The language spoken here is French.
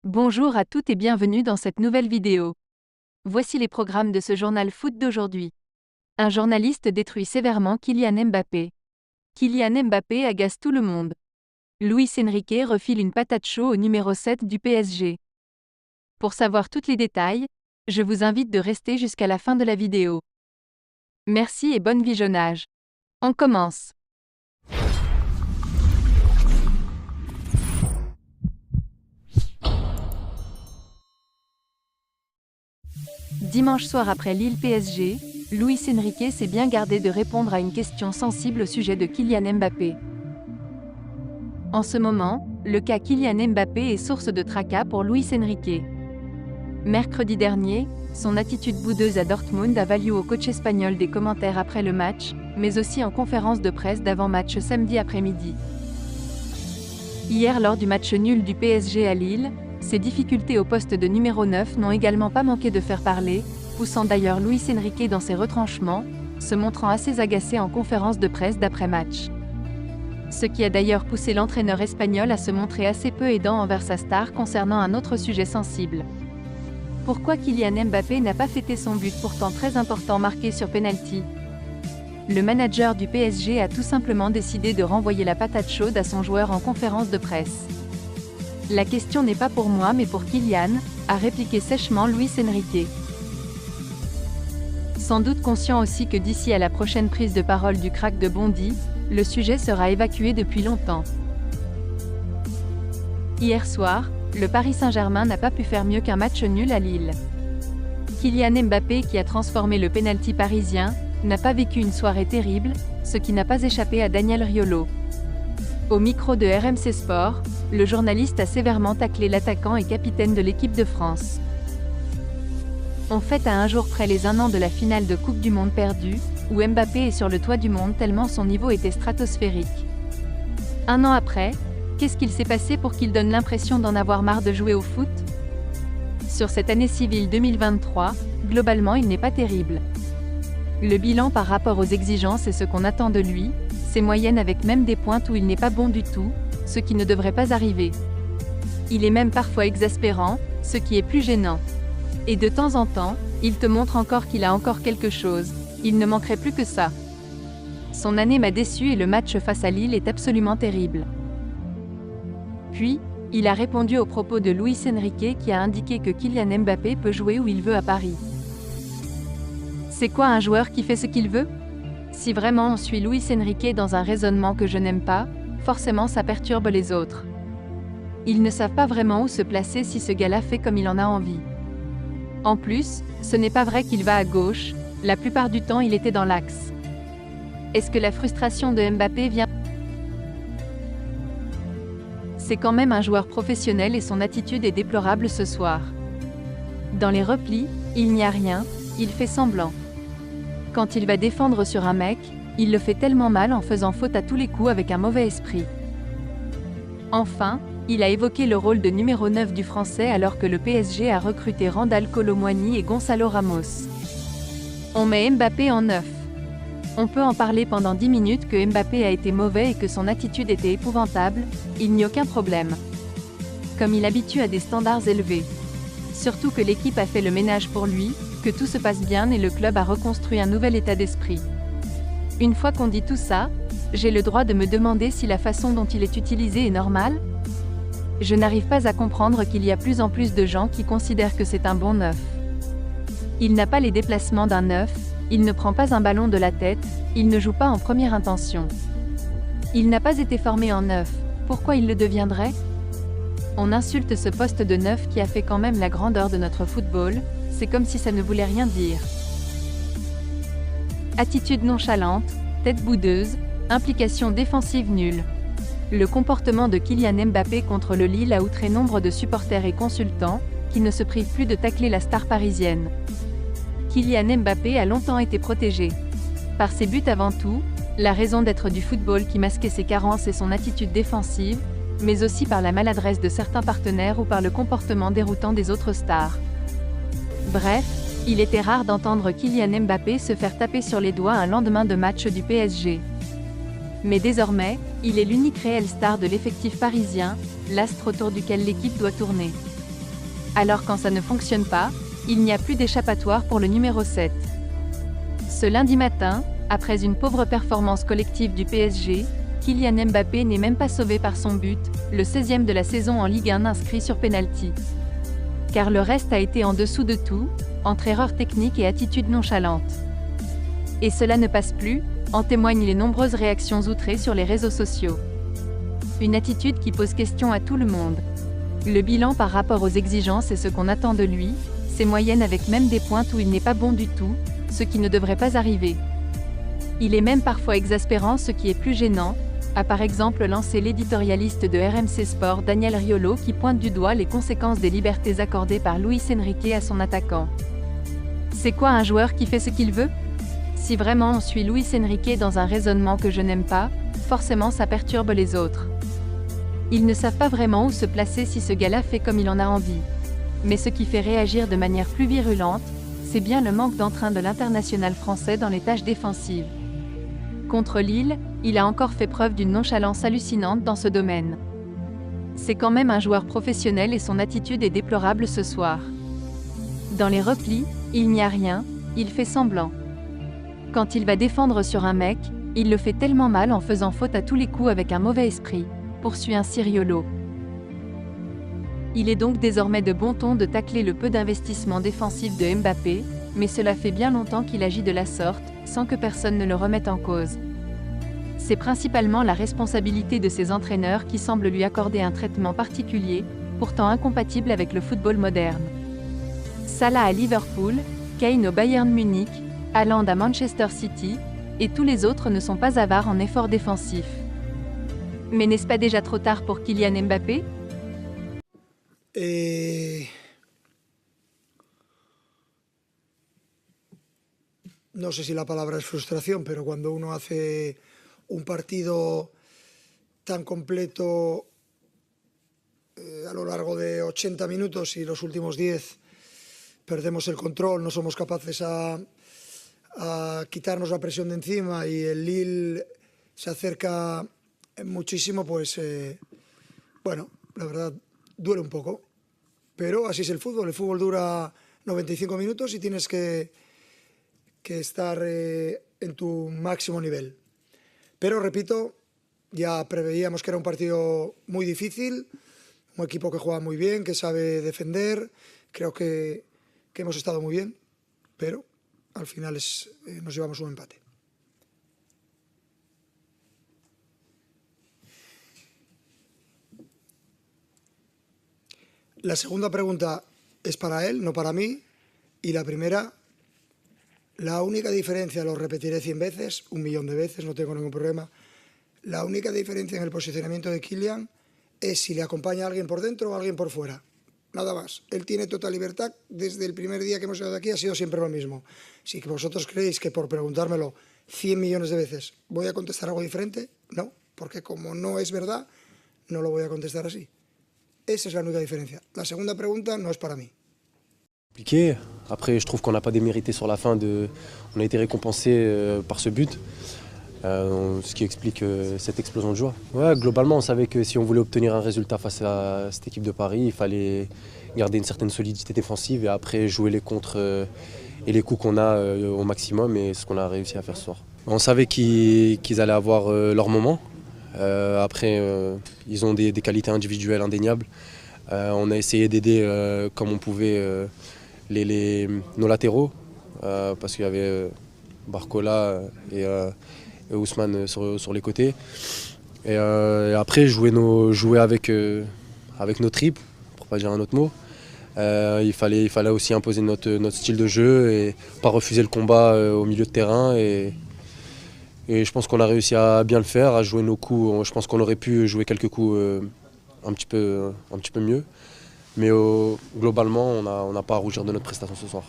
Bonjour à toutes et bienvenue dans cette nouvelle vidéo. Voici les programmes de ce journal foot d'aujourd'hui. Un journaliste détruit sévèrement Kylian Mbappé. Kylian Mbappé agace tout le monde. Luis Enrique refile une patate chaude au numéro 7 du PSG. Pour savoir tous les détails, je vous invite de rester jusqu'à la fin de la vidéo. Merci et bon visionnage. On commence. Dimanche soir après Lille-PSG, Luis Enrique s'est bien gardé de répondre à une question sensible au sujet de Kylian Mbappé. En ce moment, le cas Kylian Mbappé est source de tracas pour Luis Enrique. Mercredi dernier, son attitude boudeuse à Dortmund a valu au coach espagnol des commentaires après le match, mais aussi en conférence de presse d'avant-match samedi après-midi. Hier lors du match nul du PSG à Lille, ses difficultés au poste de numéro 9 n'ont également pas manqué de faire parler, poussant d'ailleurs Luis Enrique dans ses retranchements, se montrant assez agacé en conférence de presse d'après-match. Ce qui a d'ailleurs poussé l'entraîneur espagnol à se montrer assez peu aidant envers sa star concernant un autre sujet sensible. Pourquoi Kylian Mbappé n'a pas fêté son but pourtant très important marqué sur penalty? Le manager du PSG a tout simplement décidé de renvoyer la patate chaude à son joueur en conférence de presse. La question n'est pas pour moi mais pour Kylian, a répliqué sèchement Luis Enrique. Sans doute conscient aussi que d'ici à la prochaine prise de parole du crack de Bondy, le sujet sera évacué depuis longtemps. Hier soir, le Paris Saint-Germain n'a pas pu faire mieux qu'un match nul à Lille. Kylian Mbappé, qui a transformé le pénalty parisien, n'a pas vécu une soirée terrible, ce qui n'a pas échappé à Daniel Riolo. Au micro de RMC Sport, le journaliste a sévèrement taclé l'attaquant et capitaine de l'équipe de France. On fête à un jour près les 1 an de la finale de Coupe du Monde perdue, où Mbappé est sur le toit du monde tellement son niveau était stratosphérique. 1 an après, qu'est-ce qu'il s'est passé pour qu'il donne l'impression d'en avoir marre de jouer au foot? Sur cette année civile 2023, globalement il n'est pas terrible. Le bilan par rapport aux exigences et ce qu'on attend de lui, c'est moyenne avec même des pointes où il n'est pas bon du tout, ce qui ne devrait pas arriver. Il est même parfois exaspérant, ce qui est plus gênant. Et de temps en temps, il te montre encore qu'il a encore quelque chose, il ne manquerait plus que ça. Son année m'a déçu et le match face à Lille est absolument terrible. Puis, il a répondu aux propos de Luis Enrique qui a indiqué que Kylian Mbappé peut jouer où il veut à Paris. C'est quoi un joueur qui fait ce qu'il veut? Si vraiment on suit Luis Enrique dans un raisonnement que je n'aime pas, forcément ça perturbe les autres. Ils ne savent pas vraiment où se placer si ce gars-là fait comme il en a envie. En plus, ce n'est pas vrai qu'il va à gauche, la plupart du temps il était dans l'axe. Est-ce que la frustration de Mbappé vient? C'est quand même un joueur professionnel et son attitude est déplorable ce soir. Dans les replis, il n'y a rien, il fait semblant. Quand il va défendre sur un mec, il le fait tellement mal en faisant faute à tous les coups avec un mauvais esprit. Enfin, il a évoqué le rôle de numéro 9 du Français alors que le PSG a recruté Randal Kolo Muani et Gonçalo Ramos. On met Mbappé en 9. On peut en parler pendant 10 minutes que Mbappé a été mauvais et que son attitude était épouvantable, il n'y a aucun problème. Comme il habitue à des standards élevés. Surtout que l'équipe a fait le ménage pour lui, que tout se passe bien et le club a reconstruit un nouvel état d'esprit. Une fois qu'on dit tout ça, j'ai le droit de me demander si la façon dont il est utilisé est normale? Je n'arrive pas à comprendre qu'il y a plus en plus de gens qui considèrent que c'est un bon 9. Il n'a pas les déplacements d'un 9, il ne prend pas un ballon de la tête, il ne joue pas en première intention. Il n'a pas été formé en 9, pourquoi il le deviendrait? On insulte ce poste de 9 qui a fait quand même la grandeur de notre football, c'est comme si ça ne voulait rien dire. Attitude nonchalante, tête boudeuse, implication défensive nulle. Le comportement de Kylian Mbappé contre le Lille a outré nombre de supporters et consultants, qui ne se privent plus de tacler la star parisienne. Kylian Mbappé a longtemps été protégé. Par ses buts avant tout, la raison d'être du football qui masquait ses carences et son attitude défensive, mais aussi par la maladresse de certains partenaires ou par le comportement déroutant des autres stars. Bref, il était rare d'entendre Kylian Mbappé se faire taper sur les doigts un lendemain de match du PSG. Mais désormais, il est l'unique réelle star de l'effectif parisien, l'astre autour duquel l'équipe doit tourner. Alors quand ça ne fonctionne pas, il n'y a plus d'échappatoire pour le numéro 7. Ce lundi matin, après une pauvre performance collective du PSG, Kylian Mbappé n'est même pas sauvé par son but, le 16e de la saison en Ligue 1 inscrit sur pénalty. Car le reste a été en dessous de tout, entre erreurs techniques et attitudes nonchalantes. Et cela ne passe plus, en témoignent les nombreuses réactions outrées sur les réseaux sociaux. Une attitude qui pose question à tout le monde. Le bilan par rapport aux exigences et ce qu'on attend de lui, ses moyennes avec même des pointes où il n'est pas bon du tout, ce qui ne devrait pas arriver. Il est même parfois exaspérant, ce qui est plus gênant, a par exemple lancé l'éditorialiste de RMC Sport Daniel Riolo qui pointe du doigt les conséquences des libertés accordées par Luis Enrique à son attaquant. C'est quoi un joueur qui fait ce qu'il veut? Si vraiment on suit Luis Enrique dans un raisonnement que je n'aime pas, forcément ça perturbe les autres. Ils ne savent pas vraiment où se placer si ce gars-là fait comme il en a envie. Mais ce qui fait réagir de manière plus virulente, c'est bien le manque d'entrain de l'international français dans les tâches défensives. Contre Lille, il a encore fait preuve d'une nonchalance hallucinante dans ce domaine. C'est quand même un joueur professionnel et son attitude est déplorable ce soir. Dans les replis, il n'y a rien, il fait semblant. Quand il va défendre sur un mec, il le fait tellement mal en faisant faute à tous les coups avec un mauvais esprit, poursuit ainsi Riolo. Il est donc désormais de bon ton de tacler le peu d'investissement défensif de Mbappé, mais cela fait bien longtemps qu'il agit de la sorte, sans que personne ne le remette en cause. C'est principalement la responsabilité de ses entraîneurs qui semblent lui accorder un traitement particulier, pourtant incompatible avec le football moderne. Salah à Liverpool, Kane au Bayern Munich, Haaland à Manchester City, et tous les autres ne sont pas avares en efforts défensifs. Mais n'est-ce pas déjà trop tard pour Kylian Mbappé? No sé si la palabra es frustración, pero cuando uno hace un partido tan completo a lo largo de 80 minutos y los últimos 10 perdemos el control, no somos capaces a quitarnos la presión de encima y el Lille se acerca muchísimo, pues bueno, la verdad duele un poco, pero así es el fútbol dura 95 minutos y tienes que estar en tu máximo nivel. Pero repito, ya preveíamos que era un partido muy difícil, un equipo que juega muy bien, que sabe defender, creo que hemos estado muy bien, pero al final nos llevamos un empate. La segunda pregunta es para él, no para mí, y la primera, la única diferencia, lo repetiré 100 veces, 1.000.000 de veces, no tengo ningún problema, la única diferencia en el posicionamiento de Kylian es si le acompaña a alguien por dentro o a alguien por fuera. Nada más. Él tiene total libertad. Desde el primer día que hemos llegado aquí ha sido siempre lo mismo. Si vosotros creéis que por preguntármelo 100 millones de veces voy a contestar algo diferente, no, porque como no es verdad, no lo voy a contestar así. Esa es la única différence. La seconde pregunta no es para mí. Compliqué. Après, je trouve qu'on n'a pas démérité sur la fin. On a été récompensé par ce but, ce qui explique cette explosion de joie. Ouais, globalement, on savait que si on voulait obtenir un résultat face à cette équipe de Paris, il fallait garder une certaine solidité défensive et après jouer les contres et les coups qu'on a au maximum, et ce qu'on a réussi à faire ce soir. On savait qu'ils allaient avoir leur moment. Après, ils ont des qualités individuelles indéniables. On a essayé d'aider comme on pouvait nos latéraux, parce qu'il y avait Barcola et Ousmane sur les côtés. Et après, jouer avec nos tripes, pour pas dire un autre mot. Il fallait aussi imposer notre style de jeu et pas refuser le combat au milieu de terrain. Et je pense qu'on a réussi à bien le faire, à jouer nos coups. Je pense qu'on aurait pu jouer quelques coups un petit peu mieux. Mais globalement, on n'a pas à rougir de notre prestation ce soir.